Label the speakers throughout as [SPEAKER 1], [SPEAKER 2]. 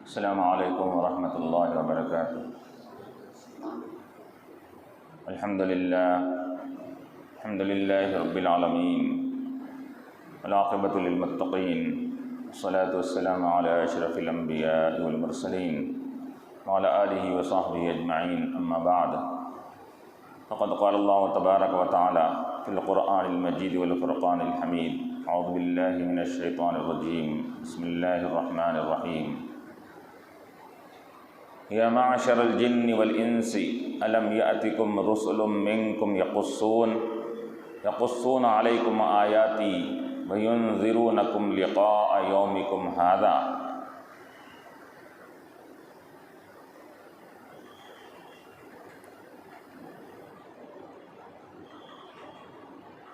[SPEAKER 1] السلام علیکم ورحمۃ اللہ وبرکاتہ۔ الحمد للہ رب العالمین، والعاقبۃ للمتقین، والصلاۃ والسلام علی اشرف الانبیاء والمرسلین وعلی آلہ وصحبہ اجمعین، اما بعد فقد قال اللہ تبارک وتعالی فی القرآن المجید والفرقان الحمید، اعوذ باللہ من الشیطان الرجیم، بسم اللہ الرحمن الرحیم۔ یا معشر الجن والانس الم یأتکم رسل منکم یقصون علیکم آیاتی وینذرونکم لقاء یومکم ھذا۔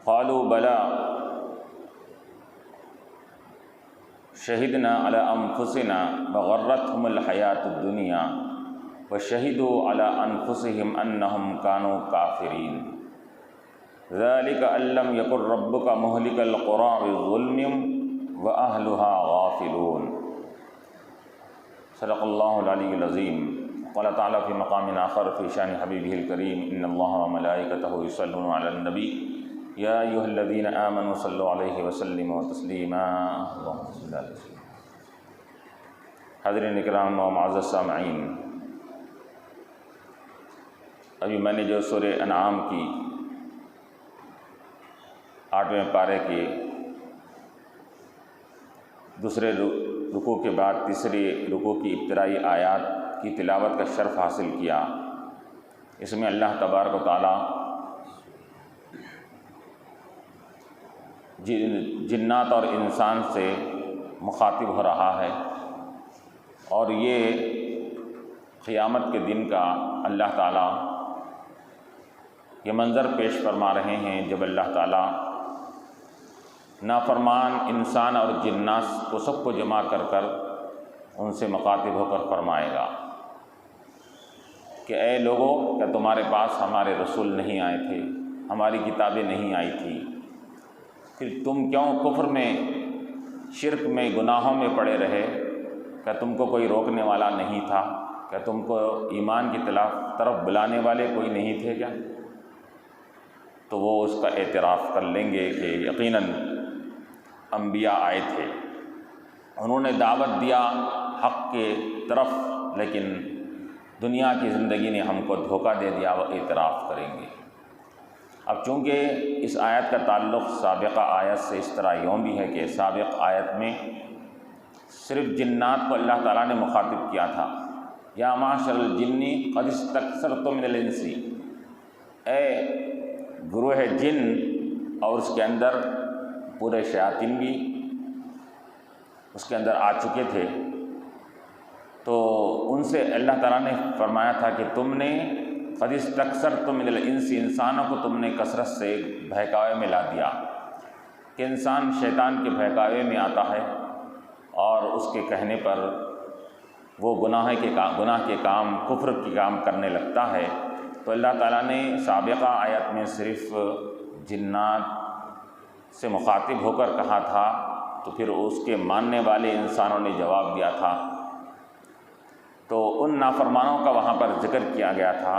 [SPEAKER 1] قالوا بلی شہدنا علی انفسنا وغرتهم الحیاۃ الدنیا وشہدوا علی انفسہم انہم کانوا کافرین، ذلک ان لم یکن ربک مہلک القری بظلم واہلها غافلون۔ صدق اللہ العلی العظیم۔ قال تعالی فی مقام آخر فی شان حبیبہ الکریم، ان اللہ وملائکتہ یصلون علی النبی یا ایھا الذین آمنوا صلوا علیہ وسلموا تسلیما، اللہم صل علی وسلم۔ حاضرین اکرام و معزز سامعین، ابھی میں نے جو سورہ انعام کی 8ویں پارے کے دوسرے رکوع کے بعد تیسری رکوع کی ابتدائی آیات کی تلاوت کا شرف حاصل کیا، اس میں اللہ تبارک و تعالی جنات اور انسان سے مخاطب ہو رہا ہے، اور یہ قیامت کے دن کا اللہ تعالیٰ یہ منظر پیش فرما رہے ہیں جب اللہ تعالیٰ نافرمان انسان اور جنات کو سب کو جمع کر کر ان سے مخاطب ہو کر فرمائے گا کہ اے لوگو، کیا تمہارے پاس ہمارے رسول نہیں آئے تھے، ہماری کتابیں نہیں آئی تھیں، پھر تم کیوں کفر میں، شرک میں، گناہوں میں پڑے رہے؟ کیا تم کو کوئی روکنے والا نہیں تھا؟ کیا تم کو ایمان کی طرف بلانے والے کوئی نہیں تھے کیا؟ تو وہ اس کا اعتراف کر لیں گے کہ یقیناً انبیاء آئے تھے، انہوں نے دعوت دیا حق کے طرف، لیکن دنیا کی زندگی نے ہم کو دھوکہ دے دیا، وہ اعتراف کریں گے۔ اب چونکہ اس آیت کا تعلق سابقہ آیت سے اس طرح یوں بھی ہے کہ سابق آیت میں صرف جنات کو اللہ تعالیٰ نے مخاطب کیا تھا، یا معشر الجن قد استکثرتم من الانس، اے گروہ جن، اور اس کے اندر پورے شیاطین بھی اس کے اندر آ چکے تھے، تو ان سے اللہ تعالیٰ نے فرمایا تھا کہ تم نے قد استکثرتم من الانس، انسانوں کو تم نے کثرت سے بہکاوے میں لا دیا، کہ انسان شیطان کے بہکاوے میں آتا ہے اور اس کے کہنے پر وہ گناہ کے کام، کفر کے کام کرنے لگتا ہے۔ تو اللہ تعالیٰ نے سابقہ آیت میں صرف جنات سے مخاطب ہو کر کہا تھا، تو پھر اس کے ماننے والے انسانوں نے جواب دیا تھا، تو ان نافرمانوں کا وہاں پر ذکر کیا گیا تھا۔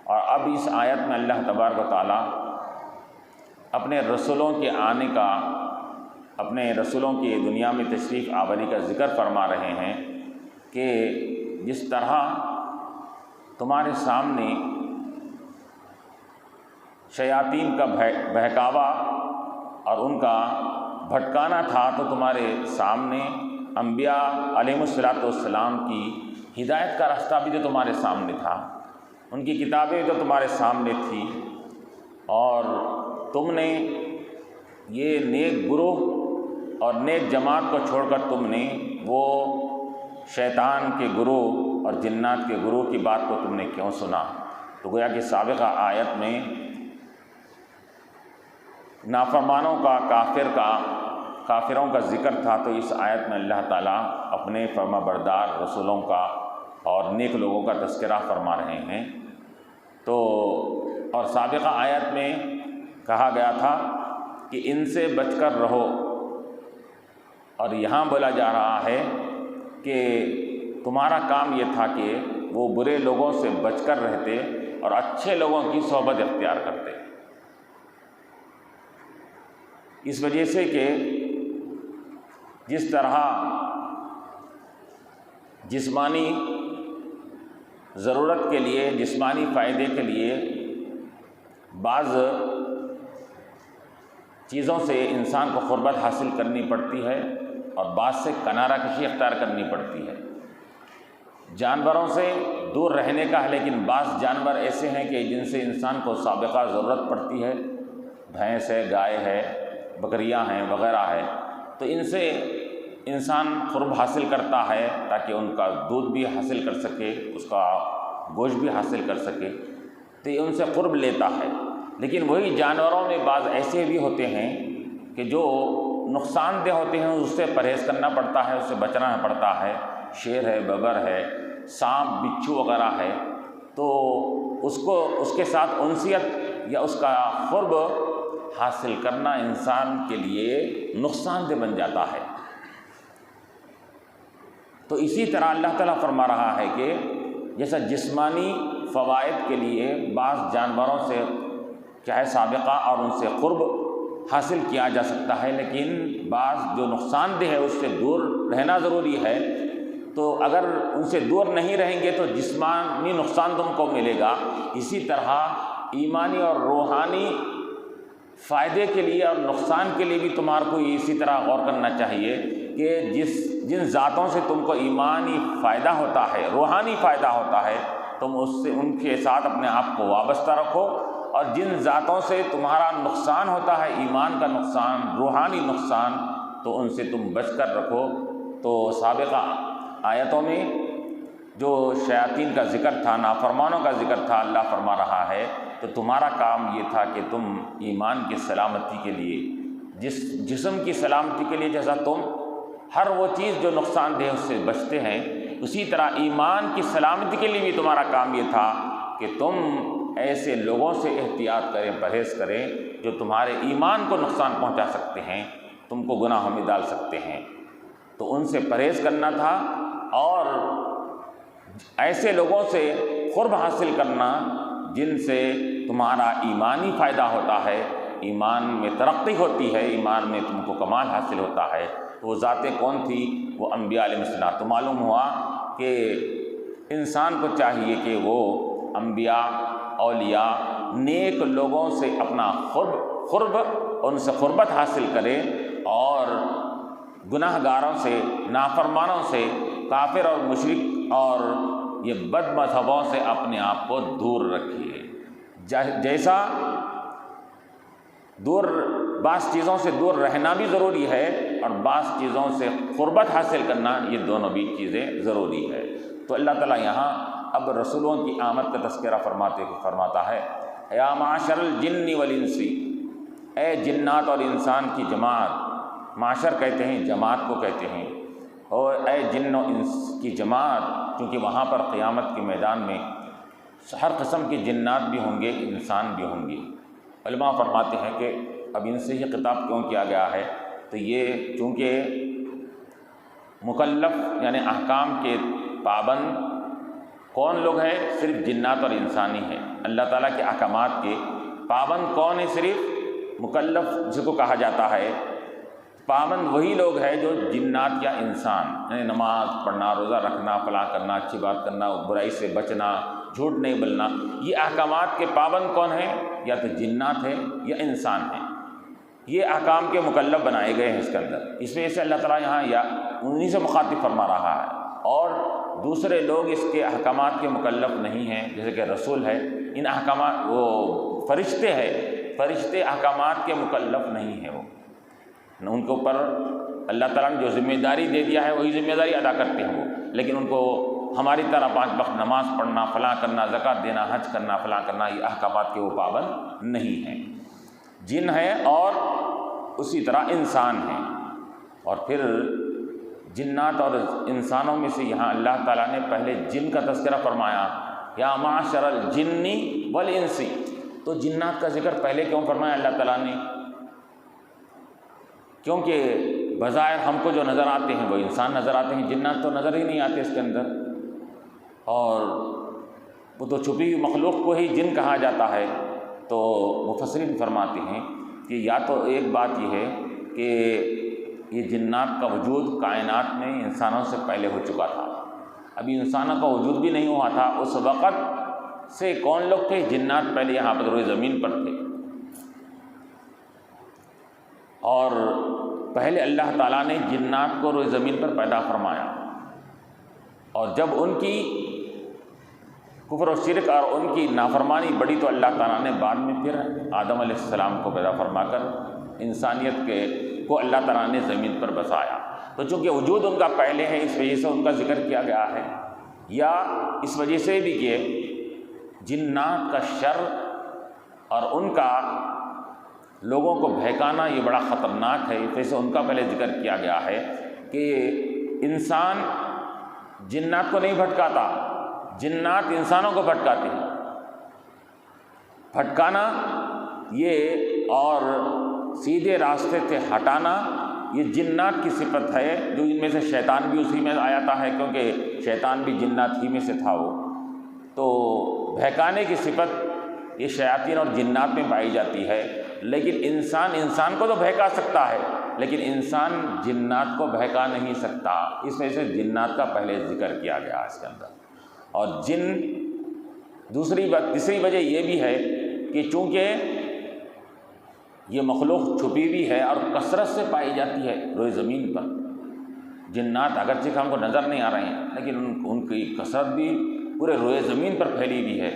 [SPEAKER 1] اور اب اس آیت میں اللہ تبارک و تعالیٰ اپنے رسولوں کے آنے کا، اپنے رسولوں کی دنیا میں تشریف آوری کا ذکر فرما رہے ہیں کہ جس طرح تمہارے سامنے شیاطین کا بہکاوا اور ان کا بھٹکانا تھا، تو تمہارے سامنے انبیاء علیہم السلام کی ہدایت کا راستہ بھی تو تمہارے سامنے تھا، ان کی کتابیں تو تمہارے سامنے تھی، اور تم نے یہ نیک گروہ اور نیک جماعت کو چھوڑ کر تم نے وہ شیطان کے گروہ اور جنات کے گروہ کی بات کو تم نے کیوں سنا؟ تو گویا کہ سابقہ آیت میں نافرمانوں کا، کافروں کا ذکر تھا، تو اس آیت میں اللہ تعالیٰ اپنے فرما بردار رسولوں کا اور نیک لوگوں کا تذکرہ فرما رہے ہیں۔ تو اور سابقہ آیت میں کہا گیا تھا کہ ان سے بچ کر رہو، اور یہاں بولا جا رہا ہے کہ تمہارا کام یہ تھا کہ وہ برے لوگوں سے بچ کر رہتے اور اچھے لوگوں کی صحبت اختیار کرتے، اس وجہ سے کہ جس طرح جسمانی ضرورت کے لیے، جسمانی فائدے کے لیے بعض چیزوں سے انسان کو قربت حاصل کرنی پڑتی ہے اور بعض سے کنارہ کشی اختیار کرنی پڑتی ہے، جانوروں سے دور رہنے کا ہے، لیکن بعض جانور ایسے ہیں کہ جن سے انسان کو سابقہ ضرورت پڑتی ہے، بھینس ہے، گائے ہے، بکریاں ہیں وغیرہ ہے، تو ان سے انسان قرب حاصل کرتا ہے تاکہ ان کا دودھ بھی حاصل کر سکے، اس کا گوشت بھی حاصل کر سکے، تو یہ ان سے قرب لیتا ہے۔ لیکن وہی جانوروں میں بعض ایسے بھی ہوتے ہیں کہ جو نقصان دہ ہوتے ہیں، اس سے پرہیز کرنا پڑتا ہے، اس سے بچنا پڑتا ہے، شیر ہے، ببر ہے، سانپ بچھو وغیرہ ہے، تو اس کے ساتھ انسیت یا اس کا قرب حاصل کرنا انسان کے لیے نقصان دہ بن جاتا ہے۔ تو اسی طرح اللہ تعالیٰ فرما رہا ہے کہ جیسا جسمانی فوائد کے لیے بعض جانوروں سے چاہے سابقہ اور ان سے قرب حاصل کیا جا سکتا ہے، لیکن بعض جو نقصان دہ ہے اس سے دور رہنا ضروری ہے، تو اگر ان سے دور نہیں رہیں گے تو جسمانی نقصان تم کو ملے گا۔ اسی طرح ایمانی اور روحانی فائدے کے لیے اور نقصان کے لیے بھی تمہارے کو اسی طرح غور کرنا چاہیے کہ جن ذاتوں سے تم کو ایمانی فائدہ ہوتا ہے، روحانی فائدہ ہوتا ہے، تم اس سے ان کے ساتھ اپنے آپ کو وابستہ رکھو، اور جن ذاتوں سے تمہارا نقصان ہوتا ہے، ایمان کا نقصان، روحانی نقصان، تو ان سے تم بچ کر رکھو۔ تو سابقہ آیتوں میں جو شیاطین کا ذکر تھا، نافرمانوں کا ذکر تھا، اللہ فرما رہا ہے تو تمہارا کام یہ تھا کہ تم ایمان کی سلامتی کے لیے، جسم کی سلامتی کے لیے جیسا تم ہر وہ چیز جو نقصان دہ اس سے بچتے ہیں، اسی طرح ایمان کی سلامتی کے لیے بھی تمہارا کام یہ تھا کہ تم ایسے لوگوں سے احتیاط کریں، پرہیز کریں جو تمہارے ایمان کو نقصان پہنچا سکتے ہیں، تم کو گناہوں میں ڈال سکتے ہیں، تو ان سے پرہیز کرنا تھا، اور ایسے لوگوں سے قرب حاصل کرنا جن سے تمہارا ایمانی فائدہ ہوتا ہے، ایمان میں ترقی ہوتی ہے، ایمان میں تم کو کمال حاصل ہوتا ہے۔ وہ ذاتیں کون تھی؟ وہ انبیاء علیہ السلام۔ تو معلوم ہوا کہ انسان کو چاہیے کہ وہ انبیاء، اولیاء، نیک لوگوں سے اپنا قرب ان سے قربت حاصل کرے، اور گناہ گاروں سے، نافرمانوں سے، کافر اور مشرک اور یہ بد مذہبوں سے اپنے آپ کو دور رکھیے۔ جیسا بعض چیزوں سے دور رہنا بھی ضروری ہے اور بعض چیزوں سے قربت حاصل کرنا، یہ دونوں بھی چیزیں ضروری ہے۔ تو اللہ تعالیٰ یہاں اب رسولوں کی آمد کا تذکرہ فرماتا ہے، یا معاشر الجن والانس، اے جنات اور انسان کی جماعت، معاشر کہتے ہیں جماعت کو کہتے ہیں، اور اے جن و انس کی جماعت، کیونکہ وہاں پر قیامت کے میدان میں ہر قسم کے جنات بھی ہوں گے، انسان بھی ہوں گے۔ علماء فرماتے ہیں کہ اب ان سے یہ خطاب کیوں کیا گیا ہے، تو یہ چونکہ مکلف یعنی احکام کے پابند کون لوگ ہیں؟ صرف جنات اور انسانی ہیں۔ اللہ تعالیٰ کے احکامات کے پابند کون ہے؟ صرف مکلف جس کو کہا جاتا ہے، پابند وہی لوگ ہیں جو جنات یا انسان، یعنی نماز پڑھنا، روزہ رکھنا، فلاں کرنا، اچھی بات کرنا، برائی سے بچنا، جھوٹ نہیں بولنا، یہ احکامات کے پابند کون ہیں؟ یا تو جنات ہیں یا انسان ہیں۔ یہ احکام کے مکلف بنائے گئے ہیں اس کے اندر، اس وجہ سے اللہ تعالیٰ یہاں یا انہی سے مخاطب فرما رہا ہے، اور دوسرے لوگ اس کے احکامات کے مکلف نہیں ہیں، جیسے کہ رسول ہے، ان احکامات، وہ فرشتے ہیں، فرشتے احکامات کے مکلف نہیں ہیں، وہ ان کے اوپر اللہ تعالیٰ نے جو ذمہ داری دے دیا ہے وہی ذمہ داری ادا کرتے ہیں وہ، لیکن ان کو ہماری طرح 5 وقت نماز پڑھنا، فلاں کرنا، زکوٰۃ دینا، حج کرنا، فلاں کرنا، یہ احکامات کے وہ پابند نہیں ہیں۔ جن ہیں اور اسی طرح انسان ہیں، اور پھر جنات اور انسانوں میں سے یہاں اللہ تعالیٰ نے پہلے جن کا تذکرہ فرمایا، یا معاشر الجن والانس، تو جنات کا ذکر پہلے کیوں فرمایا اللہ تعالیٰ نے؟ کیونکہ بظاہر ہم کو جو نظر آتے ہیں وہ انسان نظر آتے ہیں، جنات تو نظر ہی نہیں آتے اس کے اندر، اور وہ تو چھپی ہوئی مخلوق کو ہی جن کہا جاتا ہے۔ تو مفسرین فرماتے ہیں کہ یا تو ایک بات یہ ہے کہ یہ جنات کا وجود کائنات میں انسانوں سے پہلے ہو چکا تھا، ابھی انسانوں کا وجود بھی نہیں ہوا تھا، اس وقت سے کون لوگ تھے؟ جنات پہلے یہاں پر روئے زمین پر تھے، اور پہلے اللہ تعالیٰ نے جنات کو روئے زمین پر پیدا فرمایا، اور جب ان کی کفر و شرک اور ان کی نافرمانی بڑی تو اللہ تعالیٰ نے بعد میں پھر آدم علیہ السلام کو پیدا فرما کر انسانیت کو اللہ تعالیٰ نے زمین پر بسایا۔ تو چونکہ وجود ان کا پہلے ہے، اس وجہ سے ان کا ذکر کیا گیا ہے، یا اس وجہ سے بھی کہ جنات کا شر اور ان کا لوگوں کو بہکانا یہ بڑا خطرناک ہے، اس وجہ سے ان کا پہلے ذکر کیا گیا ہے کہ انسان جنات کو نہیں بھٹکاتا، جنات انسانوں کو بھٹکاتے ہیں۔ بھٹکانا یہ اور سیدھے راستے سے ہٹانا یہ جنات کی صفت ہے، جو ان میں سے شیطان بھی اسی میں آتا ہے، کیونکہ شیطان بھی جنات ہی میں سے تھا وہ۔ تو بہکانے کی صفت یہ شیاطین اور جنات میں پائی جاتی ہے، لیکن انسان کو تو بہکا سکتا ہے، لیکن انسان جنات کو بہکا نہیں سکتا، اس وجہ سے جنات کا پہلے ذکر کیا گیا اس کے اندر۔ اور تیسری وجہ یہ بھی ہے کہ چونکہ یہ مخلوق چھپی ہوئی ہے اور کثرت سے پائی جاتی ہے روئے زمین پر، جنات اگرچہ ہم کو نظر نہیں آ رہے ہیں، لیکن ان کی کثرت بھی پورے روئے زمین پر پھیلی ہوئی ہے،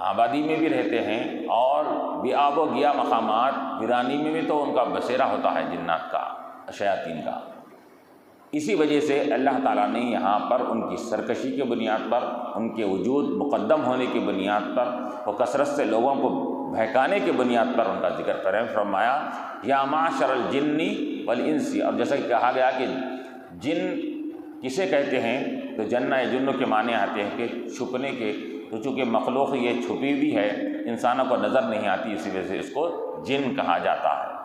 [SPEAKER 1] آبادی میں بھی رہتے ہیں، اور بے آب و گیا مقامات ویرانی میں بھی تو ان کا بسیرا ہوتا ہے جنات کا، شیاطین کا۔ اسی وجہ سے اللہ تعالیٰ نے یہاں پر ان کی سرکشی کے بنیاد پر، ان کے وجود مقدم ہونے کی بنیاد پر، وہ کثرت سے لوگوں کو بہکانے کی بنیاد پر ان کا ذکر فرمایا، یا معشر الجن والانس۔ اور جیسا کہ کہا گیا کہ جن کسے کہتے ہیں، تو جن جنوں کے معنی آتے ہیں کہ چھپنے کے، تو چونکہ مخلوق یہ چھپی ہوئی ہے، انسانوں کو نظر نہیں آتی، اسی وجہ سے اس کو جن کہا جاتا ہے۔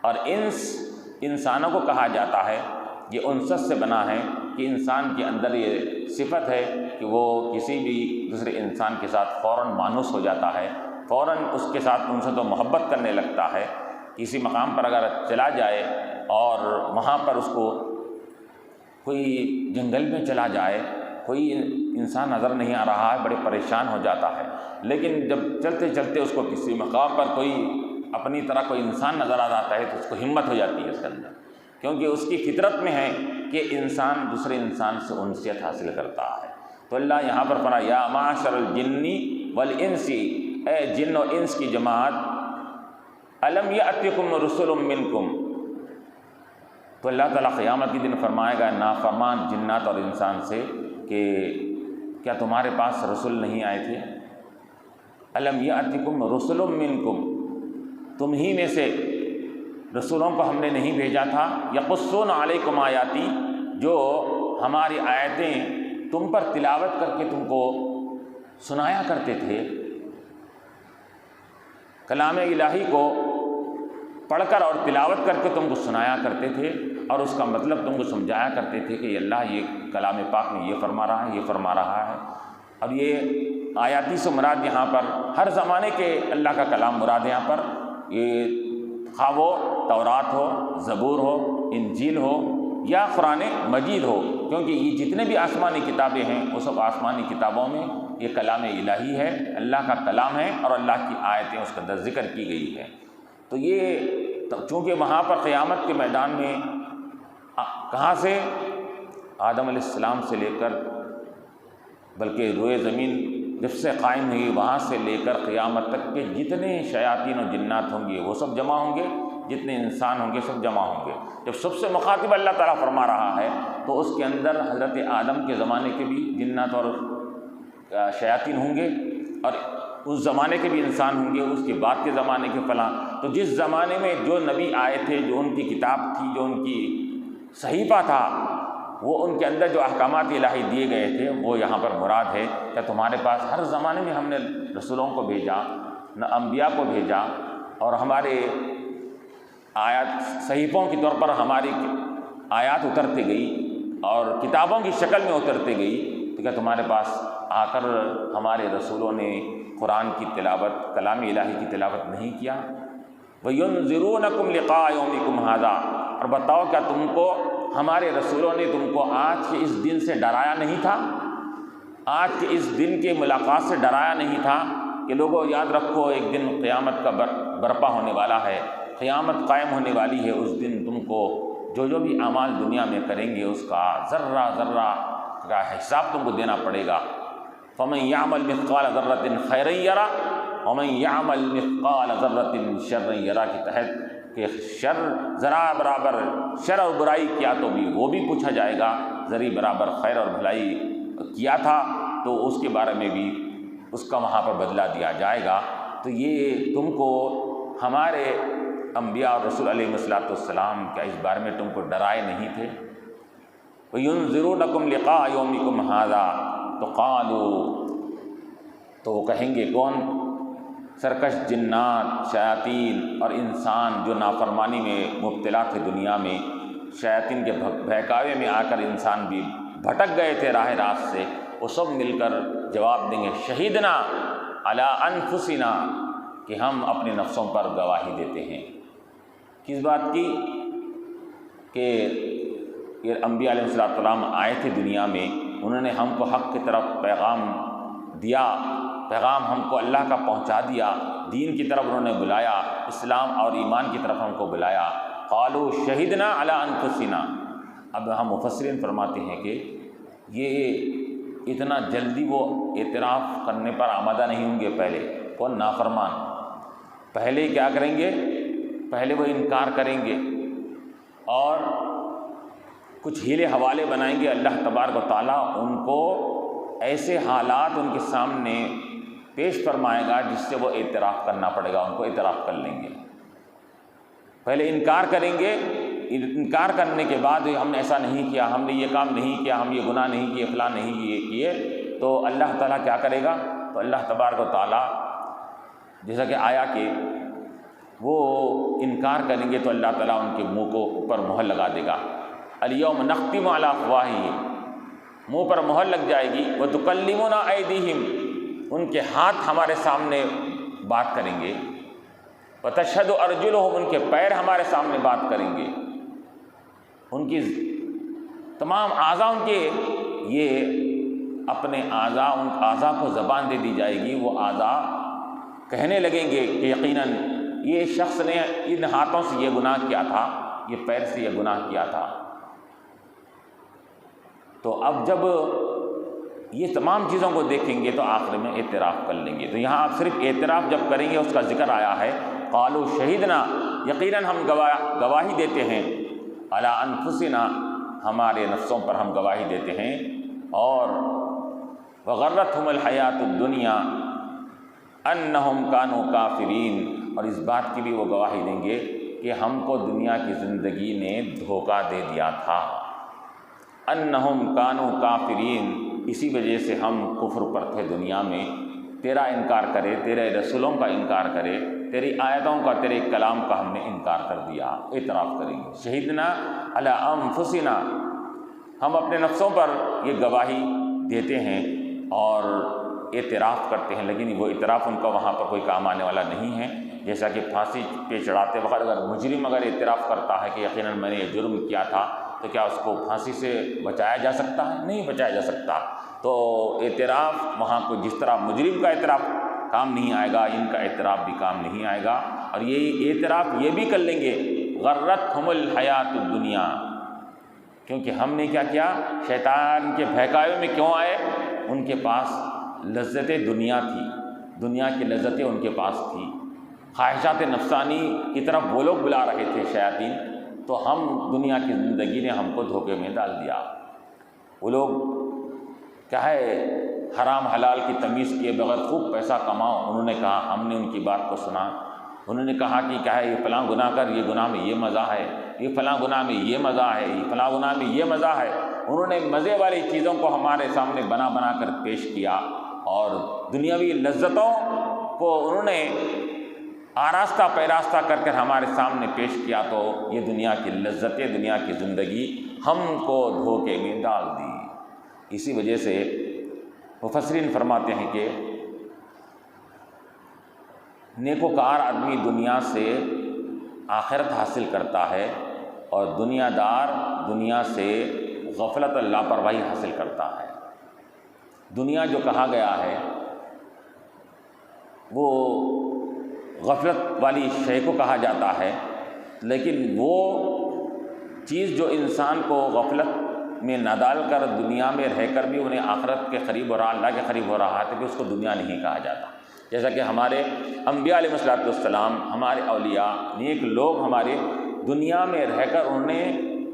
[SPEAKER 1] اور انس انسانوں کو کہا جاتا ہے، یہ انست سے بنا ہے کہ انسان کے اندر یہ صفت ہے کہ وہ کسی بھی دوسرے انسان کے ساتھ فوراً مانوس ہو جاتا ہے، فوراً اس کے ساتھ ان سے تو محبت کرنے لگتا ہے۔ کسی مقام پر اگر چلا جائے اور وہاں پر اس کو کوئی جنگل میں چلا جائے، کوئی انسان نظر نہیں آ رہا ہے، بڑے پریشان ہو جاتا ہے، لیکن جب چلتے چلتے اس کو کسی مقام پر کوئی اپنی طرح کوئی انسان نظر آ جاتا ہے تو اس کو ہمت ہو جاتی ہے اس کے اندر، کیونکہ اس کی فطرت میں ہے کہ انسان دوسرے انسان سے انسیت حاصل کرتا ہے۔ تو اللہ یہاں پر فرمایا یا معشر الجن والانس، اے جن و انس کی جماعت، الم یأتکم رسل منکم۔ تو اللہ تعالیٰ قیامت کے دن فرمائے گا نافرمان جنات اور انسان سے کہ کیا تمہارے پاس رسول نہیں آئے تھے؟ الم یأتکم رسل منکم، تم ہی میں سے رسولوں کو ہم نے نہیں بھیجا تھا، یقصون علیکم آیاتی، جو ہماری آیتیں تم پر تلاوت کر کے تم کو سنایا کرتے تھے، کلام الہی کو پڑھ کر اور تلاوت کر کے تم کو سنایا کرتے تھے، اور اس کا مطلب تم کو سمجھایا کرتے تھے کہ اللہ یہ کلام پاک میں یہ فرما رہا ہے، یہ فرما رہا ہے۔ اب یہ آیاتی سے مراد یہاں پر ہر زمانے کے اللہ کا کلام مراد ہے، یہاں پر یہ خواہ وہ تورات ہو، زبور ہو، انجیل ہو یا قرآن مجید ہو، کیونکہ یہ جتنے بھی آسمانی کتابیں ہیں وہ سب آسمانی کتابوں میں یہ کلام الہی ہے، اللہ کا کلام ہے، اور اللہ کی آیتیں اس کے اندر ذکر کی گئی ہے۔ تو یہ چونکہ وہاں پر قیامت کے میدان میں کہاں سے آدم علیہ السلام سے لے کر، بلکہ روئے زمین جب سے قائم ہوئی وہاں سے لے کر قیامت تک کے جتنے شیاطین و جنات ہوں گے وہ سب جمع ہوں گے، جتنے انسان ہوں گے سب جمع ہوں گے۔ جب سب سے مخاطب اللہ تعالیٰ فرما رہا ہے تو اس کے اندر حضرت آدم کے زمانے کے بھی جنات اور شیاطین ہوں گے، اور اس زمانے کے بھی انسان ہوں گے، اس کے بعد کے زمانے کے فلاں۔ تو جس زمانے میں جو نبی آئے تھے، جو ان کی کتاب تھی، جو ان کی صحیفہ تھا، وہ ان کے اندر جو احکامات الہی دیے گئے تھے وہ یہاں پر مراد ہے کہ تمہارے پاس ہر زمانے میں ہم نے رسولوں کو بھیجا، انبیاء کو بھیجا، اور ہمارے آیات صحیفوں کے طور پر ہماری آیات اترتے گئی اور کتابوں کی شکل میں اترتے گئی، تو کیا تمہارے پاس آ کر ہمارے رسولوں نے قرآن کی تلاوت، کلام الہی کی تلاوت نہیں کیا؟ وَيُنذِرُونَكُمْ لِقَاءَ يَوْمِكُمْ هَذَا، اور بتاؤ کیا تم کو ہمارے رسولوں نے تم کو آج کے اس دن سے ڈرایا نہیں تھا؟ آج کے اس دن کے ملاقات سے ڈرایا نہیں تھا کہ لوگوں یاد رکھو ایک دن قیامت کا برپا ہونے والا ہے، قیامت قائم ہونے والی ہے، اس دن تم کو جو بھی اعمال دنیا میں کریں گے اس کا ذرہ ذرہ کا حساب تم کو دینا پڑے گا۔ فَمَن يَعْمَلْ مِثْقَالَ ذَرَّةٍ خَيْرًا يَرَهُ وَمَن يَعْمَلْ مِثْقَالَ ذَرَّةٍ شَرًّا يَرَهُ کے تحت کہ شر ذرا برابر شر اور برائی کیا تو بھی وہ بھی پوچھا جائے گا، ذری برابر خیر اور بھلائی کیا تھا تو اس کے بارے میں بھی اس کا وہاں پر بدلہ دیا جائے گا۔ تو یہ تم کو ہمارے انبیاء اور رسول علیہ السلام کیا اس بارے میں تم کو ڈرائے نہیں تھے؟ وَيُنذِرُونَكُمْ لِقَاءَ يَوْمِكُمْ هَذَا، تو قالوا، تو وہ کہیں گے کون؟ سرکش جنات، شیاطین اور انسان جو نافرمانی میں مبتلا تھے دنیا میں، شیاطین کے بہکاوے میں آ کر انسان بھی بھٹک گئے تھے راہ راست سے، وہ سب مل کر جواب دیں گے شہیدنا علی انفسنا، کہ ہم اپنے نفسوں پر گواہی دیتے ہیں۔ کس بات کی؟ کہ یہ انبیاء علیہ السلام آئے تھے دنیا میں، انہوں نے ہم کو حق کی طرف پیغام دیا، پیغام ہم کو اللہ کا پہنچا دیا، دین کی طرف انہوں نے بلایا، اسلام اور ایمان کی طرف ہم کو بلایا۔ قالوا شہدنا علی انفسنا، اب ہم مفسرین فرماتے ہیں کہ یہ اتنا جلدی وہ اعتراف کرنے پر آمادہ نہیں ہوں گے۔ پہلے کون؟ نافرمان، پہلے کیا کریں گے؟ پہلے وہ انکار کریں گے اور کچھ ہیلے حوالے بنائیں گے۔ اللہ تبارک و تعالیٰ ان کو ایسے حالات ان کے سامنے پیش فرمائے گا جس سے وہ اعتراف کرنا پڑے گا، ان کو اعتراف کر لیں گے۔ پہلے انکار کریں گے، انکار کرنے کے بعد ہم نے ایسا نہیں کیا، ہم نے یہ کام نہیں کیا، ہم یہ گناہ نہیں کیے، فلاں نہیں کیے، تو اللہ تعالیٰ کیا کرے گا؟ تو اللہ تبارک و تعالیٰ جیسا کہ آیا کہ وہ انکار کریں گے تو اللہ تعالیٰ ان کے منہ کو اوپر مہر لگا دے گا۔ الیوم نختم علی افواہہم، منہ پر مہر لگ جائے گی، وتکلمنا ایدیہم، ان کے ہاتھ ہمارے سامنے بات کریں گے، وتشہد ارجلہم، ان کے پیر ہمارے سامنے بات کریں گے، ان کی تمام اعضاء ان کے یہ اپنے اعضاء، ان اعضاء کو زبان دے دی جائے گی، وہ اعضاء کہنے لگیں گے کہ یقیناً یہ شخص نے ان ہاتھوں سے یہ گناہ کیا تھا، یہ پیر سے یہ گناہ کیا تھا۔ تو اب جب یہ تمام چیزوں کو دیکھیں گے تو آخر میں اعتراف کر لیں گے۔ تو یہاں آپ صرف اعتراف جب کریں گے اس کا ذکر آیا ہے، قالوا شہیدنا، یقیناً ہم گواہی دیتے ہیں، علی انفسنا، ہمارے نفسوں پر ہم گواہی دیتے ہیں، اور وغرتہم الحیات الدنیا انہم کانوا کافرین، اور اس بات کی بھی وہ گواہی دیں گے کہ ہم کو دنیا کی زندگی نے دھوکہ دے دیا تھا، انہم کانوا کافرین، اسی وجہ سے ہم کفر پر تھے دنیا میں، تیرا انکار کرے، تیرے رسولوں کا انکار کرے، تیری آیتوں کا، تیرے کلام کا ہم نے انکار کر دیا۔ اعتراف کریں گے، شہیدنا علی انفسنا، ہم اپنے نفسوں پر یہ گواہی دیتے ہیں اور اعتراف کرتے ہیں، لیکن وہ اعتراف ان کا وہاں پر کوئی کام آنے والا نہیں ہے۔ جیسا کہ پھانسی پہ چڑھاتے وقت اگر مجرم اگر اعتراف کرتا ہے کہ یقیناً میں نے یہ جرم کیا تھا، تو کیا اس کو پھانسی سے بچایا جا سکتا ہے؟ نہیں بچایا جا سکتا۔ تو اعتراف وہاں کو جس طرح مجرم کا اعتراف کام نہیں آئے گا، ان کا اعتراف بھی کام نہیں آئے گا۔ اور یہ اعتراف یہ بھی کر لیں گے، غرتہم الحیات الدنیا، کیونکہ ہم نے کیا کیا؟ شیطان کے بہکاوے میں کیوں آئے؟ ان کے پاس لذت دنیا تھی، دنیا کی لذتیں ان کے پاس تھی، خواہشات نفسانی کی طرف وہ لوگ بلا رہے تھے شیاطین، تو ہم دنیا کی زندگی نے ہم کو دھوکے میں ڈال دیا۔ وہ لوگ کیا ہے حرام حلال کی تمیز کیے بغیر خوب پیسہ کماؤ، انہوں نے کہا، ہم نے ان کی بات کو سنا، انہوں نے کہا کہ کیا ہے یہ فلاں گناہ کر، یہ گناہ میں یہ مزہ ہے، یہ فلاں گناہ میں یہ مزہ ہے، یہ فلاں گناہ میں یہ مزہ ہے۔ انہوں نے مزے والی چیزوں کو ہمارے سامنے بنا بنا کر پیش کیا، اور دنیاوی لذتوں کو انہوں نے آراستہ پیراستہ کر کر ہمارے سامنے پیش کیا تو یہ دنیا کی لذتیں، دنیا کی زندگی ہم کو دھوکے میں ڈال دی۔ اسی وجہ سے مفسرین فرماتے ہیں کہ نیکوکار آدمی دنیا سے آخرت حاصل کرتا ہے اور دنیا دار دنیا سے غفلت اور لاپرواہی حاصل کرتا ہے۔ دنیا جو کہا گیا ہے وہ غفلت والی شے کو کہا جاتا ہے، لیکن وہ چیز جو انسان کو غفلت میں نہ ڈال کر دنیا میں رہ کر بھی انہیں آخرت کے قریب ہو رہا، اللہ کے قریب ہو رہا ہے، کہ اس کو دنیا نہیں کہا جاتا۔ جیسا کہ ہمارے انبیاء علیہ السلام، ہمارے اولیاء نیک لوگ ہمارے دنیا میں رہ کر انہوں نے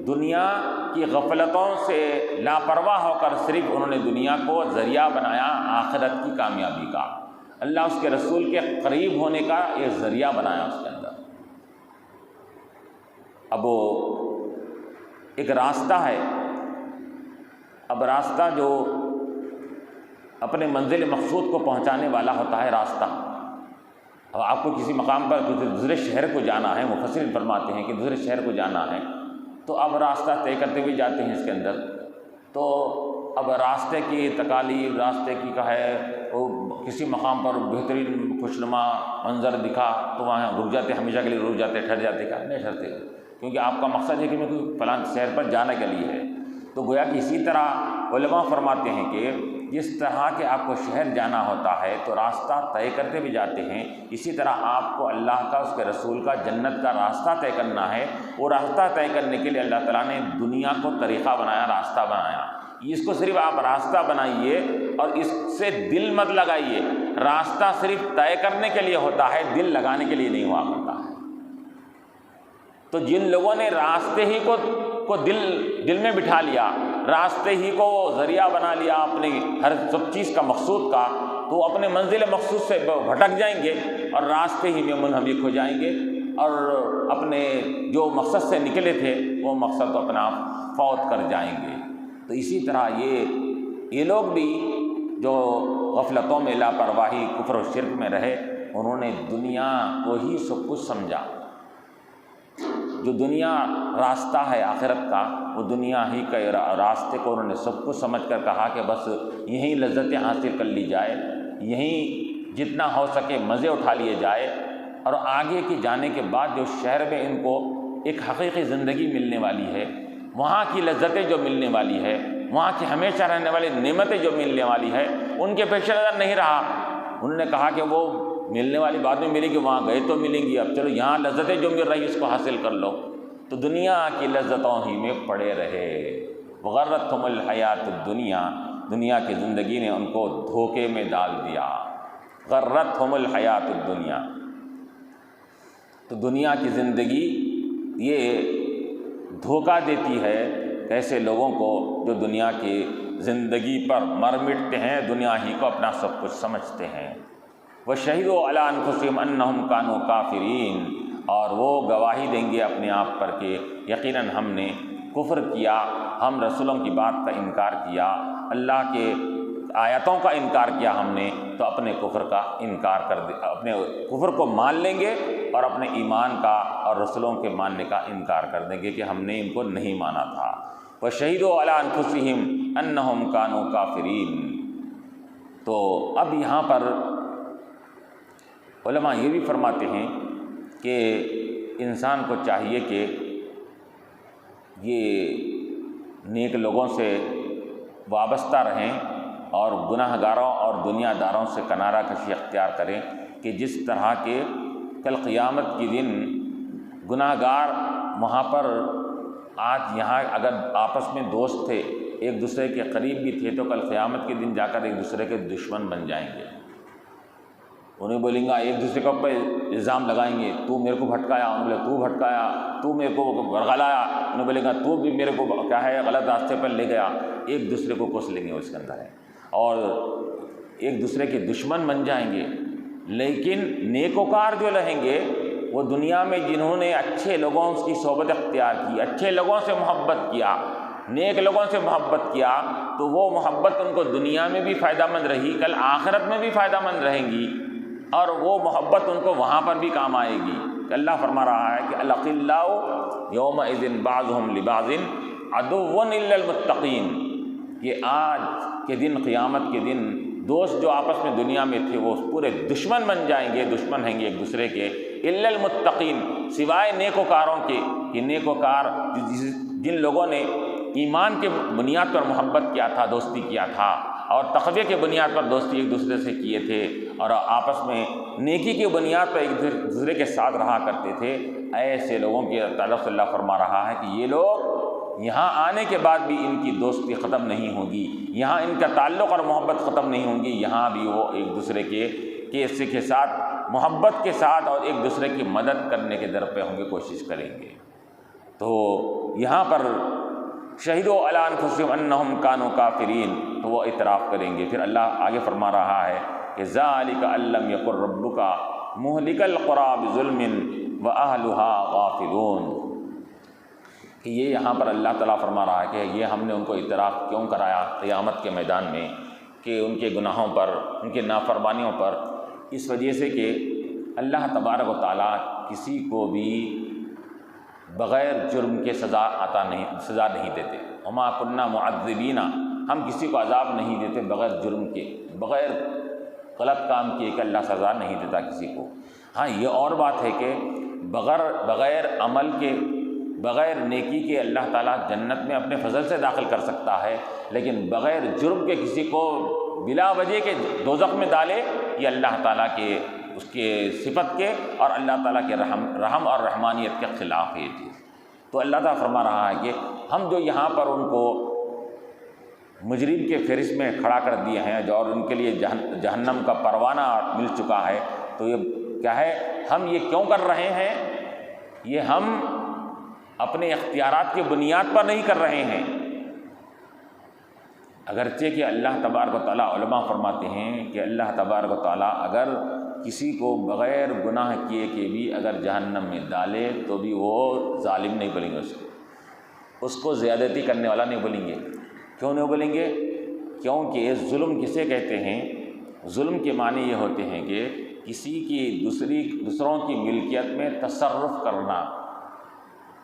[SPEAKER 1] دنیا کی غفلتوں سے لاپرواہ ہو کر صرف انہوں نے دنیا کو ذریعہ بنایا آخرت کی کامیابی کا، اللہ اس کے رسول کے قریب ہونے کا ایک ذریعہ بنایا اس کے اندر۔ اب وہ ایک راستہ ہے، اب راستہ جو اپنے منزل مقصود کو پہنچانے والا ہوتا ہے راستہ۔ اب آپ کو کسی مقام پر دوسرے شہر کو جانا ہے، مفسرین فرماتے ہیں کہ دوسرے شہر کو جانا ہے تو اب راستہ طے کرتے ہوئے جاتے ہیں اس کے اندر، تو اب راستے کی تکالیف، راستے کی کا ہے وہ کسی مقام پر بہترین خوشنما منظر دکھا تو وہاں رک جاتے، ہمیشہ کے لیے رک جاتے، ٹھہر جاتے، کیا نہیں ٹھہرتے، کیونکہ آپ کا مقصد ہے کہ میں کوئی فلاں شہر پر جانے کے لیے ہے۔ تو گویا کہ اسی طرح علماء فرماتے ہیں کہ جس طرح کہ آپ کو شہر جانا ہوتا ہے تو راستہ طے کرتے بھی جاتے ہیں، اسی طرح آپ کو اللہ کا، اس کے رسول کا، جنت کا راستہ طے کرنا ہے۔ وہ راستہ طے کرنے کے لیے اللہ تعالیٰ نے دنیا کو طریقہ بنایا، راستہ بنایا۔ اس کو صرف آپ راستہ بنائیے اور اس سے دل مت لگائیے۔ راستہ صرف طے کرنے کے لیے ہوتا ہے، دل لگانے کے لیے نہیں ہوا کرتا ہے۔ تو جن لوگوں نے راستے ہی کو دل میں بٹھا لیا، راستے ہی کو ذریعہ بنا لیا اپنی ہر سب چیز کا، مقصود کا، تو اپنے منزل مقصود سے بھٹک جائیں گے اور راستے ہی میں منہمک ہو جائیں گے اور اپنے جو مقصد سے نکلے تھے وہ مقصد کو اپنا فوت کر جائیں گے۔ تو اسی طرح یہ لوگ بھی جو غفلتوں میں، لاپرواہی، کفر و شرک میں رہے، انہوں نے دنیا کو ہی سب کچھ سمجھا۔ جو دنیا راستہ ہے آخرت کا، وہ دنیا ہی کے راستے کو انہوں نے سب کچھ سمجھ کر کہا کہ بس یہیں لذتیں حاصل کر لی جائے، یہیں جتنا ہو سکے مزے اٹھا لیے جائے، اور آگے کی جانے کے بعد جو شہر میں ان کو ایک حقیقی زندگی ملنے والی ہے، وہاں کی لذتیں جو ملنے والی ہے، وہاں کی ہمیشہ رہنے والی نعمتیں جو ملنے والی ہے، ان کے پیش نظر نہیں رہا۔ انہوں نے کہا کہ وہ ملنے والی بعد میں ملے گی، وہاں گئے تو ملیں گی، اب چلو یہاں لذتیں جو مل رہی اس کو حاصل کر لو۔ تو دنیا کی لذتوں ہی میں پڑے رہے۔ وغرتہم الحیات الدنیا، دنیا کی زندگی نے ان کو دھوکے میں ڈال دیا۔ غرتہم الحیات الدنیا، تو دنیا کی زندگی یہ دھوکہ دیتی ہے ایسے لوگوں کو جو دنیا کی زندگی پر مر مٹتے ہیں، دنیا ہی کو اپنا سب کچھ سمجھتے ہیں۔ وَشَهِدُوا عَلَىٰ أَنفُسِهِمْ أَنَّهُمْ كَانُوا كَافِرِينَ، اور وہ گواہی دیں گے اپنے آپ پر کہ یقیناً ہم نے کفر کیا، ہم رسولوں کی بات کا انکار کیا، اللہ کے آیتوں کا انکار کیا ہم نے، تو اپنے کفر کا انکار کر دے، اپنے کفر کو مان لیں گے اور اپنے ایمان کا اور رسولوں کے ماننے کا انکار کر دیں گے کہ ہم نے ان کو نہیں مانا تھا۔ وَشَهِدُوا عَلَىٰ أَنفُسِهِمْ أَنَّهُمْ كَانُوا كَافِرِينَ۔ تو اب یہاں پر علماء یہ بھی فرماتے ہیں کہ انسان کو چاہیے کہ یہ نیک لوگوں سے وابستہ رہیں اور گناہ گاروں اور دنیا داروں سے کنارہ کشی اختیار کریں، کہ جس طرح کے کل قیامت کے دن گناہ گار وہاں پر آج یہاں اگر آپس میں دوست تھے، ایک دوسرے کے قریب بھی تھے، تو کل قیامت کے دن جا کر ایک دوسرے کے دشمن بن جائیں گے۔ انہیں بولیں گا، ایک دوسرے کے اوپر الزام لگائیں گے، تو میرے کو بھٹکایا، انہوں بولے تو بھٹکایا، تو میرے کو ورغلایا، انہیں بولے گا تو بھی میرے کو کیا ہے غلط راستے پر لے گیا، ایک دوسرے کو کوس لیں گے اس کے اندر ہے، اور ایک دوسرے کے دشمن بن جائیں گے۔ لیکن نیکوکار جو رہیں گے، وہ دنیا میں جنہوں نے اچھے لوگوں کی صحبت اختیار کی، اچھے لوگوں سے محبت کیا، نیک لوگوں سے محبت کیا، تو وہ محبت ان کو دنیا میں بھی فائدہ مند رہی، کل آخرت میں بھی فائدہ مند رہیں گی۔ اور وہ محبت ان کو وہاں پر بھی کام آئے گی. کہ اللہ فرما رہا ہے کہ الاخلاء یومئذ بعضهم لبعض عدو الا المتقین. یہ آج کے دن، قیامت کے دن، دوست جو آپس میں دنیا میں تھے وہ پورے دشمن بن جائیں گے، دشمن ہیں گے ایک دوسرے کے. الا المتقین، سوائے نیکوکاروں کے. کہ نیکوکار جن لوگوں نے ایمان کے بنیاد پر محبت کیا تھا، دوستی کیا تھا، اور تقوی کے بنیاد پر دوستی ایک دوسرے سے کیے تھے، اور آپس میں نیکی کی بنیاد پر ایک دوسرے کے ساتھ رہا کرتے تھے، ایسے لوگوں کے تعلق سے اللہ فرما رہا ہے کہ یہ لوگ یہاں آنے کے بعد بھی ان کی دوستی ختم نہیں ہوگی، یہاں ان کا تعلق اور محبت ختم نہیں ہوگی، یہاں بھی وہ ایک دوسرے کے ساتھ محبت کے ساتھ اور ایک دوسرے کی مدد کرنے کے در پہ ہوں گے، کوشش کریں گے. تو یہاں پر شہدوا علی انفسہم انہم کانوا کافرین، تو وہ اعتراف کریں گے. پھر اللہ آگے فرما رہا ہے کہ ذالک ان لم یکن ربک مہلک القری بظلم واہلها غافلون. کہ یہ یہاں پر اللہ تعالیٰ فرما رہا ہے کہ یہ ہم نے ان کو اعتراف کیوں کرایا قیامت کے میدان میں، کہ ان کے گناہوں پر، ان کے نافرمانیوں پر، اس وجہ سے کہ اللہ تبارک و تعالیٰ کسی کو بھی بغیر جرم کے سزا نہیں دیتے. وما كنا معذبین، ہم کسی کو عذاب نہیں دیتے بغیر جرم کے، بغیر غلط کام کیے کہ اللہ سزا نہیں دیتا کسی کو. ہاں یہ اور بات ہے کہ بغیر عمل کے، بغیر نیکی کے اللہ تعالیٰ جنت میں اپنے فضل سے داخل کر سکتا ہے، لیکن بغیر جرم کے کسی کو بلا وجہ کے دوزخ میں ڈالے، یہ اللہ تعالیٰ کے اس کے صفت کے اور اللہ تعالیٰ کے رحم اور رحمانیت کے خلاف ہے یہ چیز. تو اللہ تعالیٰ فرما رہا ہے کہ ہم جو یہاں پر ان کو مجرم کے فہرست میں کھڑا کر دیے ہیں، جو اور ان کے لیے جہنم کا پروانہ مل چکا ہے، تو یہ کیا ہے، ہم یہ کیوں کر رہے ہیں؟ یہ ہم اپنے اختیارات کی بنیاد پر نہیں کر رہے ہیں. اگرچہ کہ اللہ تبارک و تعالیٰ، علماء فرماتے ہیں کہ اللہ تبارک و تعالیٰ اگر کسی کو بغیر گناہ کیے کہ بھی اگر جہنم میں ڈالے تو بھی وہ ظالم نہیں بولیں گے، اس کو زیادتی کرنے والا نہیں بولیں گے. کیوں نہیں بولیں گے؟ کیونکہ ظلم کسے کہتے ہیں؟ ظلم کے معنی یہ ہوتے ہیں کہ کسی کی دوسروں کی ملکیت میں تصرف کرنا،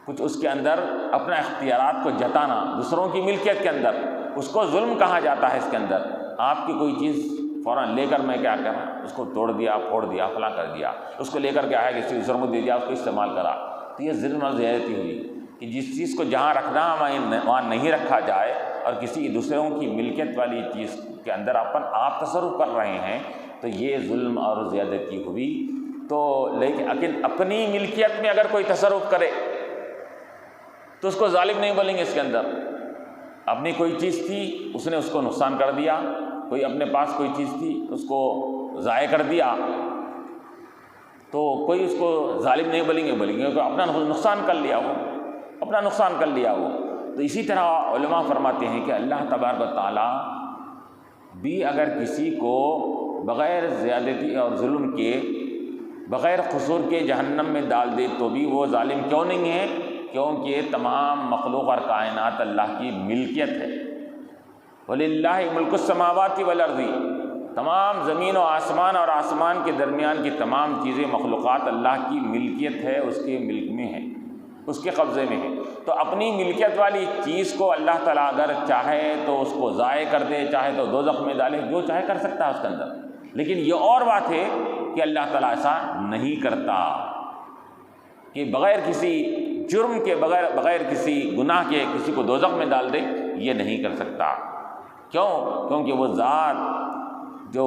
[SPEAKER 1] کچھ اس کے اندر اپنا اختیارات کو جتانا دوسروں کی ملکیت کے اندر، اس کو ظلم کہا جاتا ہے. اس کے اندر آپ کی کوئی چیز فوراً لے کر میں کیا کرا، اس کو توڑ دیا، پھوڑ دیا، فلاں کر دیا، اس کو لے کر کے آیا کسی دوسروں کو دے دیا، اس کو استعمال کرا، تو یہ ظلم اور زیادتی ہوئی. کہ جس چیز کو جہاں رکھنا وہاں نہیں رکھا جائے، اور کسی دوسروں کی ملکیت والی چیز کے اندر آپ تصرف کر رہے ہیں، تو یہ ظلم اور زیادتی ہوئی. تو لیکن اپنی ملکیت میں اگر کوئی تصرف کرے تو اس کو ظالم نہیں بولیں گے. اس کے اندر اپنی کوئی چیز تھی، اس نے اس کو نقصان کر دیا، کوئی اپنے پاس کوئی چیز تھی اس کو ضائع کر دیا، تو کوئی اس کو ظالم نہیں بولیں گے کہ اپنا نقصان کر لیا وہ، اپنا نقصان کر لیا وہ. تو اسی طرح علماء فرماتے ہیں کہ اللہ تبارک و تعالیٰ بھی اگر کسی کو بغیر زیادتی اور ظلم کے، بغیر قصور کے جہنم میں ڈال دے تو بھی وہ ظالم کیوں نہیں ہے؟ کیونکہ تمام مخلوق اور کائنات اللہ کی ملکیت ہے. وَلِلَّهِ مُلْكُ السَّمَاوَاتِ وَالْأَرْضِ، تمام زمین و آسمان اور آسمان کے درمیان کی تمام چیزیں، مخلوقات اللہ کی ملکیت ہے، اس کے ملک میں ہے، اس کے قبضے میں ہے. تو اپنی ملکیت والی چیز کو اللہ تعالیٰ اگر چاہے تو اس کو ضائع کر دے، چاہے تو دوزخ میں ڈالے، جو چاہے کر سکتا ہے اس کے اندر. لیکن یہ اور بات ہے کہ اللہ تعالیٰ ایسا نہیں کرتا کہ بغیر کسی جرم کے، بغیر کسی گناہ کے کسی کو دوزخ میں ڈال دے، یہ نہیں کر سکتا. کیوں؟ کیونکہ وہ ذات جو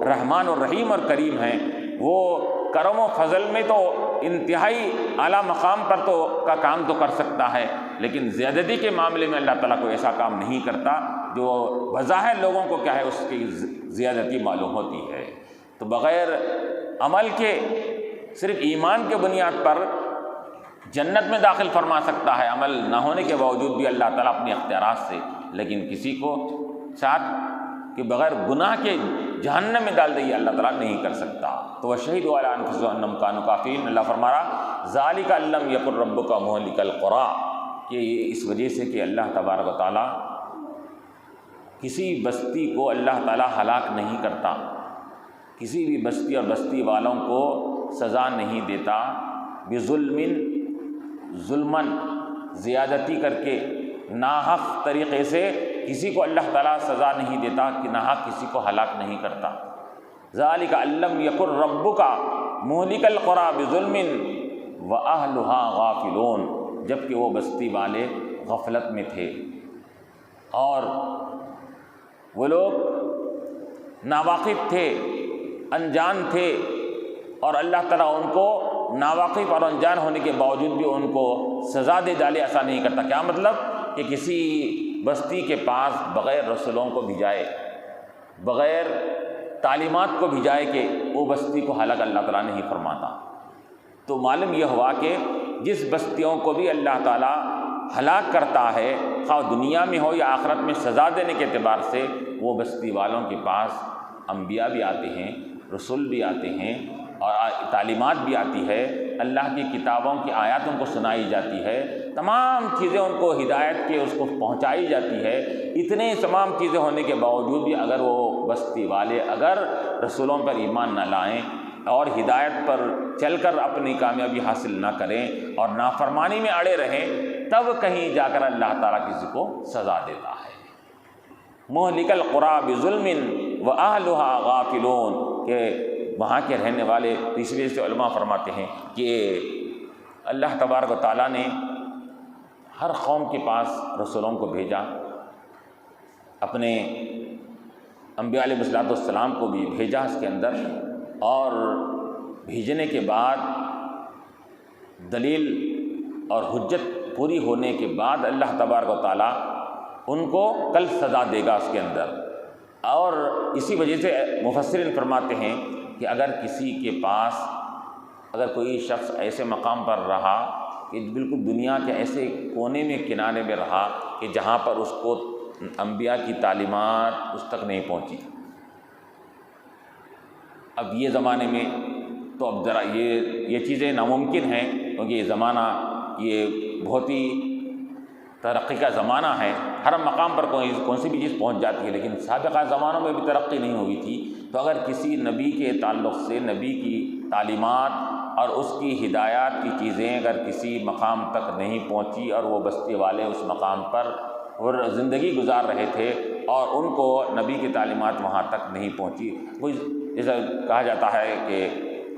[SPEAKER 1] رحمان اور رحیم اور کریم ہیں، وہ کرم و فضل میں تو انتہائی اعلیٰ مقام پر کا کام تو کر سکتا ہے، لیکن زیادتی کے معاملے میں اللہ تعالیٰ کوئی ایسا کام نہیں کرتا جو بظاہر لوگوں کو کیا ہے اس کی زیادتی معلوم ہوتی ہے. تو بغیر عمل کے، صرف ایمان کے بنیاد پر جنت میں داخل فرما سکتا ہے، عمل نہ ہونے کے باوجود بھی اللہ تعالیٰ اپنے اختیارات سے. لیکن کسی کو ساتھ کہ بغیر گناہ کے جہنم میں ڈال دے، یہ اللہ تعالیٰ نہیں کر سکتا. تو وَشَهِدُوا عَلَىٰ أَنفُسِهِمْ أَنَّهُمْ كَانُوا كَافِرِينَ، اللہ فرما رہا ذَلِكَ أَن لَّمْ يَكُن رَّبُّكَ مُهْلِكَ الْقُرَىٰ، کہ یہ اس وجہ سے کہ اللہ تبارک و تعالیٰ کسی بستی کو اللہ تعالیٰ ہلاک نہیں کرتا، کسی بھی بستی اور بستی والوں کو سزا نہیں دیتا، ظلمن زیادتی کر کے، ناحق طریقے سے کسی کو اللہ تعالیٰ سزا نہیں دیتا، کہ ناحق کسی کو ہلاک نہیں کرتا۔ ذالک ان لم یکن ربک مہلک القری بظلم واہلھا غافلون، جبکہ وہ بستی والے غفلت میں تھے اور وہ لوگ ناواقف تھے، انجان تھے، اور اللہ تعالیٰ ان کو ناواقف اور انجان ہونے کے باوجود بھی ان کو سزا دے ڈالے، ایسا نہیں کرتا۔ کیا مطلب؟ کہ کسی بستی کے پاس بغیر رسولوں کو بھیجائے، بغیر تعلیمات کو بھیجائے کہ وہ بستی کو ہلاک اللہ تعالیٰ نہیں فرماتا۔ تو معلوم یہ ہوا کہ جس بستیوں کو بھی اللہ تعالیٰ ہلاک کرتا ہے، خواہ دنیا میں ہو یا آخرت میں سزا دینے کے اعتبار سے، وہ بستی والوں کے پاس انبیاء بھی آتے ہیں، رسول بھی آتے ہیں، اور تعلیمات بھی آتی ہے، اللہ کی کتابوں کی آیات ان کو سنائی جاتی ہے، تمام چیزیں ان کو ہدایت کے اس کو پہنچائی جاتی ہے۔ اتنے تمام چیزیں ہونے کے باوجود بھی اگر وہ بستی والے اگر رسولوں پر ایمان نہ لائیں اور ہدایت پر چل کر اپنی کامیابی حاصل نہ کریں اور نافرمانی میں اڑے رہیں، تب کہیں جا کر اللہ تعالیٰ کسی کو سزا دیتا ہے۔ مہلک القری بظلم واہلھا غافلون، کہ وہاں کے رہنے والے، اس وجہ سے علماء فرماتے ہیں کہ اللہ تبارک و تعالیٰ نے ہر قوم کے پاس رسولوں کو بھیجا، اپنے انبیاء علیہ الصلوۃ والسلام کو بھی بھیجا اس کے اندر، اور بھیجنے کے بعد دلیل اور حجت پوری ہونے کے بعد اللہ تبارک و تعالیٰ ان کو کل سزا دے گا اس کے اندر۔ اور اسی وجہ سے مفسرین فرماتے ہیں کہ اگر کسی کے پاس، اگر کوئی شخص ایسے مقام پر رہا کہ بالکل دنیا کے ایسے کونے میں کنارے میں رہا کہ جہاں پر اس کو انبیاء کی تعلیمات اس تک نہیں پہنچی، اب یہ زمانے میں تو اب ذرا یہ چیزیں ناممکن ہیں، کیونکہ یہ زمانہ یہ بہت ہی ترقی کا زمانہ ہے، ہر مقام پر کون سی بھی چیز پہنچ جاتی ہے، لیکن سابقہ زمانوں میں بھی ترقی نہیں ہوئی تھی۔ تو اگر کسی نبی کے تعلق سے، نبی کی تعلیمات اور اس کی ہدایات کی چیزیں اگر کسی مقام تک نہیں پہنچی اور وہ بستی والے اس مقام پر وہ زندگی گزار رہے تھے اور ان کو نبی کی تعلیمات وہاں تک نہیں پہنچی، کوئی جیسا کہا جاتا ہے کہ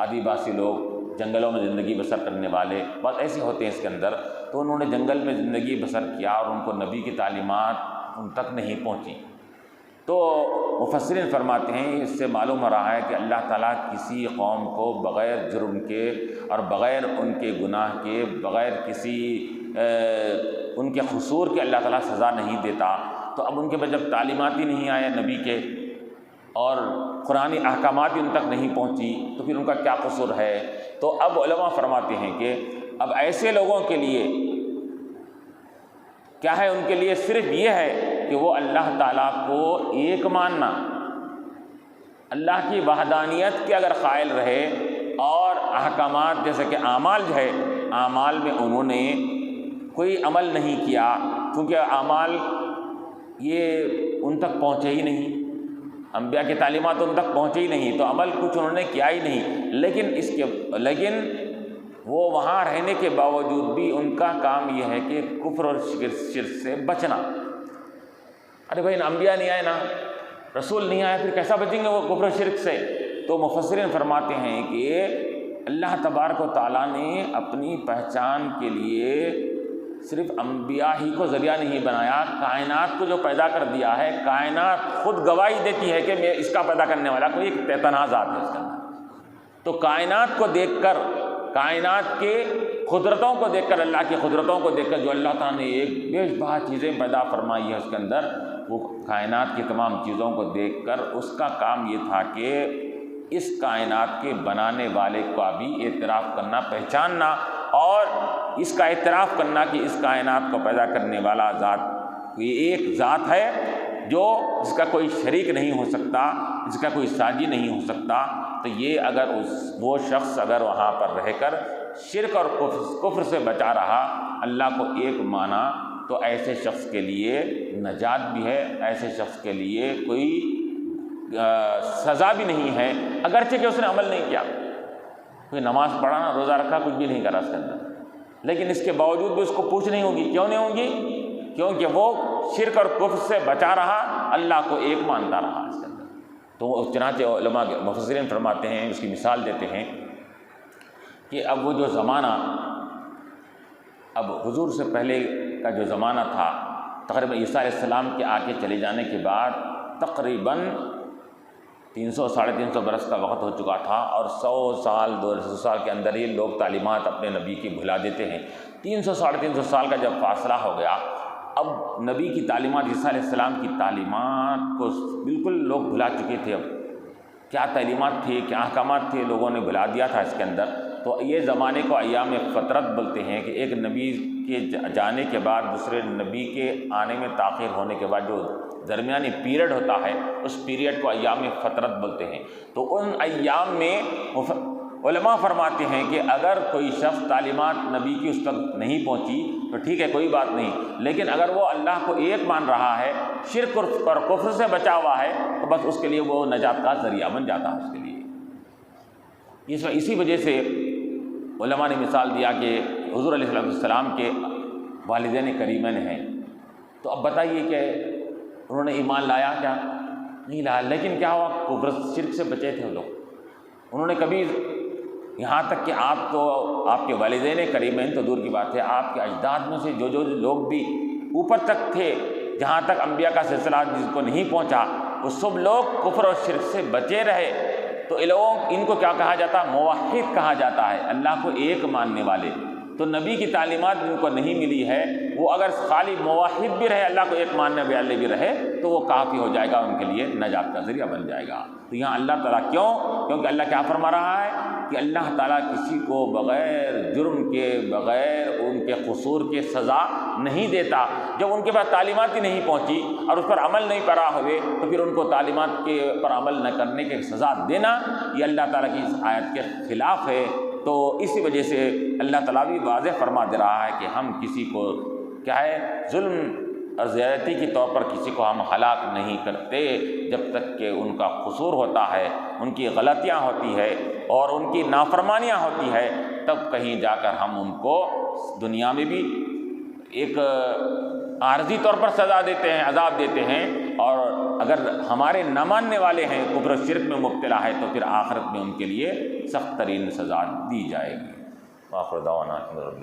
[SPEAKER 1] آدیواسی لوگ جنگلوں میں زندگی بسر کرنے والے بہت ایسے ہوتے ہیں اس کے اندر، تو انہوں نے جنگل میں زندگی بسر کیا اور ان کو نبی کی تعلیمات ان تک نہیں پہنچی۔ تو مفسرین فرماتے ہیں اس سے معلوم ہو رہا ہے کہ اللہ تعالیٰ کسی قوم کو بغیر جرم کے اور بغیر ان کے گناہ کے، بغیر کسی ان کے قصور کے اللہ تعالیٰ سزا نہیں دیتا۔ تو اب ان کے پاس جب تعلیمات ہی نہیں آئے نبی کے اور قرآنی احکامات ہی ان تک نہیں پہنچی، تو پھر ان کا کیا قصور ہے؟ تو اب علماء فرماتے ہیں کہ اب ایسے لوگوں کے لیے کیا ہے؟ ان کے لیے صرف یہ ہے کہ وہ اللہ تعالیٰ کو ایک ماننا، اللہ کی وحدانیت کے اگر قائل رہے اور احکامات جیسے کہ اعمال جو ہے، اعمال میں انہوں نے کوئی عمل نہیں کیا، کیونکہ اعمال یہ ان تک پہنچے ہی نہیں، انبیاء کی تعلیمات ان تک پہنچے ہی نہیں، تو عمل کچھ انہوں نے کیا ہی نہیں، لیکن وہ وہاں رہنے کے باوجود بھی ان کا کام یہ ہے کہ کفر اور شرک سے بچنا۔ ارے بھائی انبیاء نہیں آئے نا، رسول نہیں آئے، پھر کیسا بچیں گے وہ کفر و شرک سے؟ تو مفسرین فرماتے ہیں کہ اللہ تبارک و تعالیٰ نے اپنی پہچان کے لیے صرف انبیاء ہی کو ذریعہ نہیں بنایا، کائنات کو جو پیدا کر دیا ہے، کائنات خود گواہی دیتی ہے کہ میں اس کا پیدا کرنے والا کوئی ایک تنہا ذات ہے اس کے اندر۔ تو کائنات کو دیکھ کر، کائنات کے قدرتوں کو دیکھ کر، اللہ کی قدرتوں کو دیکھ کر جو اللہ تعالیٰ نے ایک بے شبہ چیزیں پیدا فرمائی ہے اس کے اندر، وہ کائنات کی تمام چیزوں کو دیکھ کر اس کا کام یہ تھا کہ اس کائنات کے بنانے والے کا بھی اعتراف کرنا، پہچاننا، اور اس کا اعتراف کرنا کہ اس کائنات کو پیدا کرنے والا ذات یہ ایک ذات ہے جو اس کا کوئی شریک نہیں ہو سکتا، اس کا کوئی ساجی نہیں ہو سکتا۔ تو یہ اگر وہ شخص اگر وہاں پر رہ کر شرک اور کفر سے بچا رہا، اللہ کو ایک مانا، تو ایسے شخص کے لیے نجات بھی ہے، ایسے شخص کے لیے کوئی سزا بھی نہیں ہے، اگرچہ کہ اس نے عمل نہیں کیا، کوئی نماز پڑھا نہ، روزہ رکھا، کچھ بھی نہیں کرا اس کے اندر، لیکن اس کے باوجود بھی اس کو پوچھ نہیں ہوگی۔ کیوں نہیں ہوگی؟ کیونکہ وہ شرک اور کفر سے بچا رہا، اللہ کو ایک مانتا رہا اس کے اندر۔ تو چنانچہ علماء مفسرین فرماتے ہیں، اس کی مثال دیتے ہیں کہ اب وہ جو زمانہ، اب حضور سے پہلے کا جو زمانہ تھا، تقریباً عیسیٰ علیہ السلام کے آگے چلے جانے کے بعد تقریباً 300-350 برس کا وقت ہو چکا تھا، اور 100 سال 200 سال کے اندر ہی لوگ تعلیمات اپنے نبی کی بھلا دیتے ہیں۔ 300-350 سال کا جب فاصلہ ہو گیا، اب نبی کی تعلیمات، عیسیٰ علیہ السلام کی تعلیمات کو بالکل لوگ بھلا چکے تھے۔ اب کیا تعلیمات تھے، کیا احکامات تھے، لوگوں نے بھلا دیا تھا اس کے اندر۔ تو یہ زمانے کو ایام فترت بولتے ہیں، کہ ایک نبی کے جانے کے بعد دوسرے نبی کے آنے میں تاخیر ہونے کے بعد جو درمیانی پیریڈ ہوتا ہے، اس پیریڈ کو ایام فترت بولتے ہیں۔ تو ان ایام میں علماء فرماتے ہیں کہ اگر کوئی شخص تعلیمات نبی کی اس تک نہیں پہنچی تو ٹھیک ہے، کوئی بات نہیں، لیکن اگر وہ اللہ کو ایک مان رہا ہے، شرک اور کفر سے بچا ہوا ہے، تو بس اس کے لیے وہ نجات کا ذریعہ بن جاتا ہے اس کے لیے۔ اسی وجہ سے علماء نے مثال دیا کہ حضور علیہ السلام کے والدین کریمین ہیں، تو اب بتائیے کہ انہوں نے ایمان لایا کیا؟ نہیں لایا، لیکن کیا ہوا؟ کفر شرک سے بچے تھے وہ لوگ۔ انہوں نے کبھی، یہاں تک کہ آپ کے والدین کریمین تو دور کی بات ہے، آپ کے اجداد میں سے جو لوگ بھی اوپر تک تھے، جہاں تک انبیاء کا سلسلہ جس کو نہیں پہنچا، وہ سب لوگ کفر اور شرک سے بچے رہے۔ تو ان کو کیا کہا جاتا ہے؟ موحد کہا جاتا ہے، اللہ کو ایک ماننے والے۔ تو نبی کی تعلیمات جن کو نہیں ملی ہے، وہ اگر خالی موحد بھی رہے، اللہ کو ایک ماننے والے بھی رہے، تو وہ کافی ہو جائے گا، ان کے لیے نجات کا ذریعہ بن جائے گا۔ تو یہاں اللہ تعالیٰ کیونکہ اللہ کیا فرما رہا ہے کہ اللہ تعالیٰ کسی کو بغیر جرم کے، بغیر ان کے قصور کے سزا نہیں دیتا۔ جب ان کے پاس تعلیمات ہی نہیں پہنچی اور اس پر عمل نہیں کرا ہوئے، تو پھر ان کو تعلیمات کے پر عمل نہ کرنے کی سزا دینا، یہ اللہ تعالیٰ کی اس آیت کے خلاف ہے۔ تو اسی وجہ سے اللہ تعالیٰ بھی واضح فرما دے رہا ہے کہ ہم کسی کو کیا ہے، ظلم اور زیادتی کے طور پر کسی کو ہم ہلاک نہیں کرتے، جب تک کہ ان کا قصور ہوتا ہے، ان کی غلطیاں ہوتی ہے اور ان کی نافرمانیاں ہوتی ہے، تب کہیں جا کر ہم ان کو دنیا میں بھی ایک عارضی طور پر سزا دیتے ہیں، عذاب دیتے ہیں، اور اگر ہمارے نہ ماننے والے ہیں، کفر و شرک میں مبتلا ہے، تو پھر آخرت میں ان کے لیے سخت ترین سزا دی جائے گی۔ آخر دعوانا الحمدللہ۔